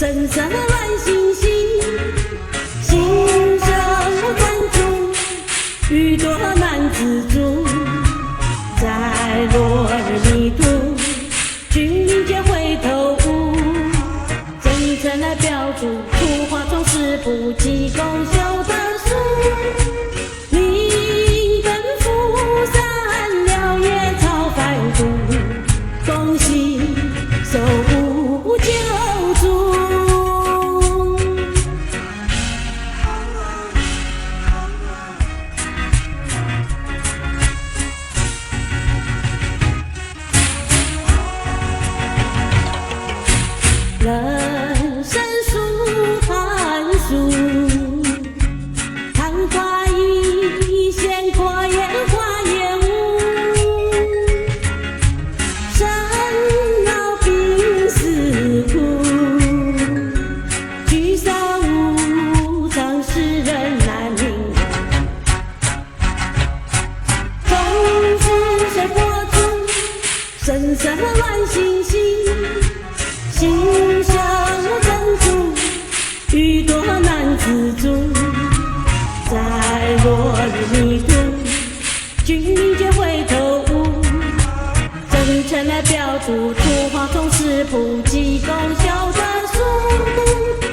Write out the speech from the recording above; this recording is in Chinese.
深深的乱星星，心生赞助，雨多难自主，在落日迷途，君民皆回头舞，真诚来标注，图画中是不计功修的书。你奔赴山辽野超凡途，恭喜守护救助。人生书寒暑，昙花一现，过眼花也无。生老病死苦，聚散无常，世人难明。终是谁播出深深的乱星星，心生珍珠，雨多难自主，在落日迷途，君民皆回头舞，真诚来标注，图画中是不计功修的书。